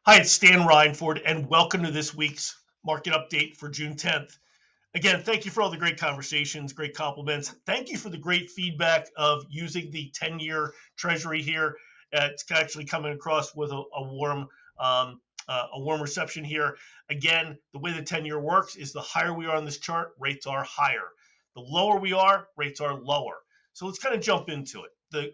Hi, it's Stan Reinford, and welcome to this week's market update for June 10th. Again, thank you for all the great conversations, great compliments. Thank you for the great feedback of using the 10-year Treasury here. It's actually coming across with a warm reception here. Again, the way the 10-year works is the higher we are on this chart, rates are higher. The lower we are, rates are lower. So let's kind of jump into it.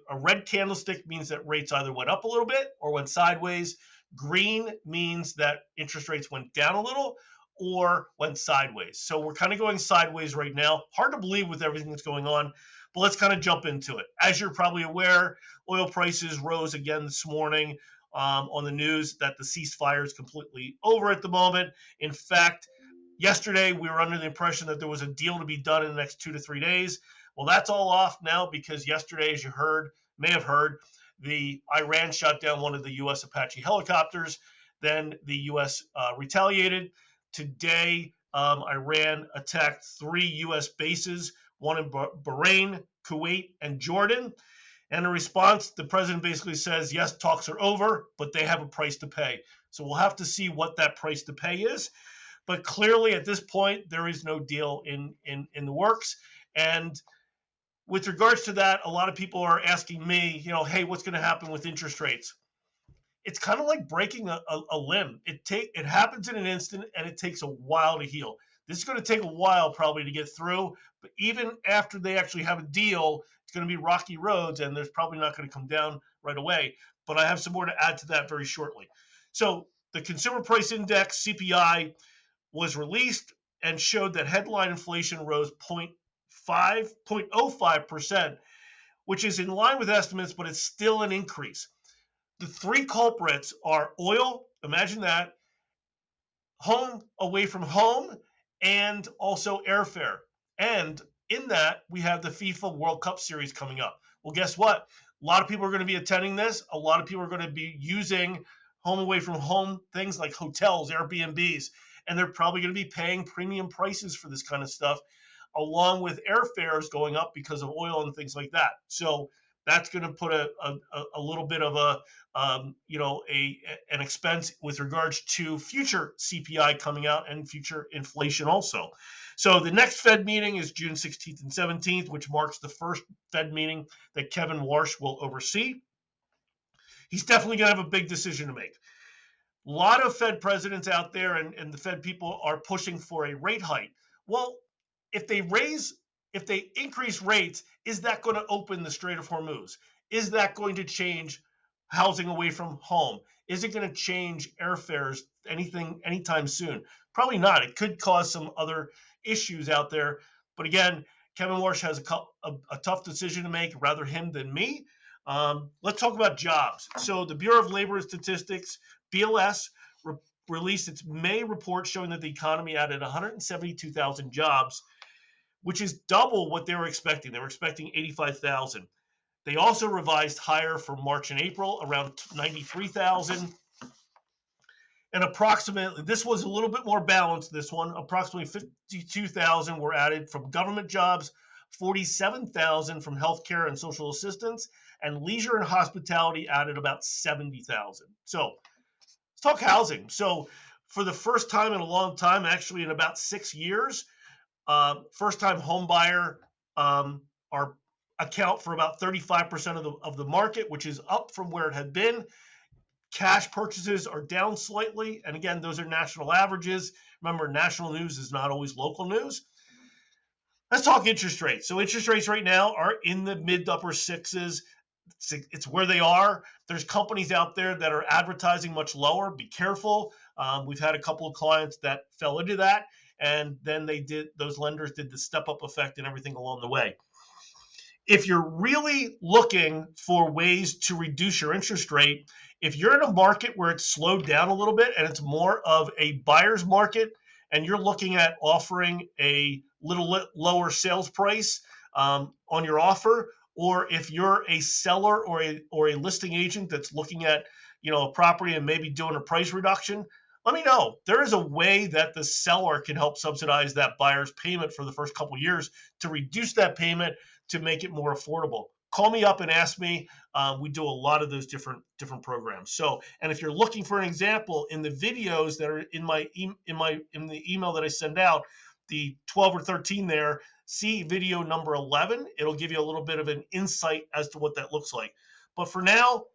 A red candlestick means that rates either went up a little bit or went sideways. Green means that interest rates went down a little or went sideways. So we're kind of going sideways right now. Hard to believe with everything that's going on, but let's kind of jump into it. As you're probably aware, oil prices rose again this morning on the news that the ceasefire is completely over at the moment. In fact, yesterday we were under the impression that there was a deal to be done in the next 2 to 3 days. Well, that's all off now because yesterday, as you may have heard, the Iran shot down one of the U.S. Apache helicopters. Then the U.S. Retaliated. Today, Iran attacked 3 U.S. bases, one in Bahrain, Kuwait, and Jordan. And in response, the president basically says, yes, talks are over, but they have a price to pay. So we'll have to see what that price to pay is. But clearly, at this point, there is no deal in the works. And with regards to that, a lot of people are asking me, hey, what's going to happen with interest rates? It's kind of like breaking a limb. It happens in an instant, and it takes a while to heal. This is going to take a while probably to get through, but even after they actually have a deal, it's going to be rocky roads, and there's probably not going to come down right away. But I have some more to add to that very shortly. So the Consumer Price Index, CPI, was released and showed that headline inflation rose 0.05%, which is in line with estimates, but it's still an increase. The three culprits are oil, imagine that, home away from home, and also airfare. And in that, we have the FIFA World Cup series coming up. Well, guess what? A lot of people are going to be attending this. A lot of people are going to be using home away from home things like hotels, Airbnbs, and they're probably going to be paying premium prices for this kind of stuff, along with airfares going up because of oil and things like that. So that's going to put a little bit of an expense with regards to future CPI coming out and future inflation also. So the next Fed meeting is June 16th and 17th, which marks the first Fed meeting that Kevin Warsh will oversee. He's definitely going to have a big decision to make. A lot of Fed presidents out there and the Fed people are pushing for a rate hike. Well, if they increase rates, is that going to open the Strait of Hormuz? Is that going to change housing away from home? Is it going to change airfares anytime soon? Probably not. It could cause some other issues out there. But again, Kevin Warsh has a tough decision to make, rather him than me. Let's talk about jobs. So the Bureau of Labor Statistics, BLS, released its May report showing that the economy added 172,000 jobs, which is double what they were expecting. They were expecting 85,000. They also revised higher for March and April, around 93,000. And approximately, this was a little bit more balanced, this one, approximately 52,000 were added from government jobs, 47,000 from healthcare and social assistance, and leisure and hospitality added about 70,000. So let's talk housing. So for the first time in a long time, actually in about 6 years, first-time home buyer are account for about 35% of the market, which is up from where it had been. Cash purchases are down slightly, and again, those are national averages. Remember, national news is not always local news. Let's talk interest rates. So interest rates right now are in the mid to upper sixes. It's where they are. There's companies out there that are advertising much lower. Be careful. We've had a couple of clients that fell into that, and then those lenders did the step up effect and everything along the way. If you're really looking for ways to reduce your interest rate, if you're in a market where it's slowed down a little bit and it's more of a buyer's market, and you're looking at offering a little lower sales price on your offer, or if you're a seller or a listing agent that's looking at a property and maybe doing a price reduction, let me know. There is a way that the seller can help subsidize that buyer's payment for the first couple of years to reduce that payment to make it more affordable. call me up and ask me. We do a lot of those different programs. So, and if you're looking for an example in the videos that are in the email that I send out, the 12 or 13 there, see video number 11. It'll give you a little bit of an insight as to what that looks like. But for now,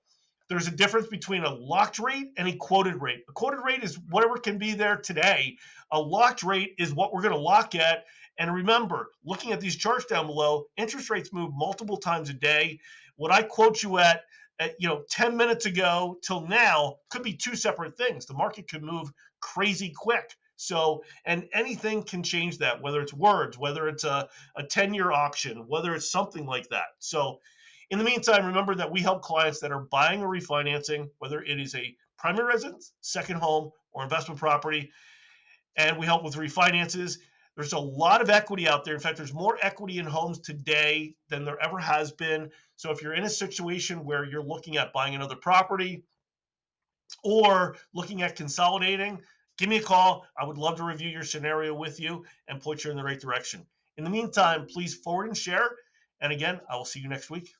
there's a difference between a locked rate and a quoted rate. A quoted rate is whatever can be there today. A locked rate is what we're going to lock at. And remember, looking at these charts down below, interest rates move multiple times a day. What I quote you at 10 minutes ago till now could be two separate things. The market could move crazy quick. So, and anything can change that, whether it's words, whether it's a 10-year auction, whether it's something like that. So in the meantime, remember that we help clients that are buying or refinancing, whether it is a primary residence, second home, or investment property, and we help with refinances. There's a lot of equity out there. In fact, there's more equity in homes today than there ever has been. So if you're in a situation where you're looking at buying another property or looking at consolidating, give me a call. I would love to review your scenario with you and point you in the right direction. In the meantime, please forward and share. And again, I will see you next week.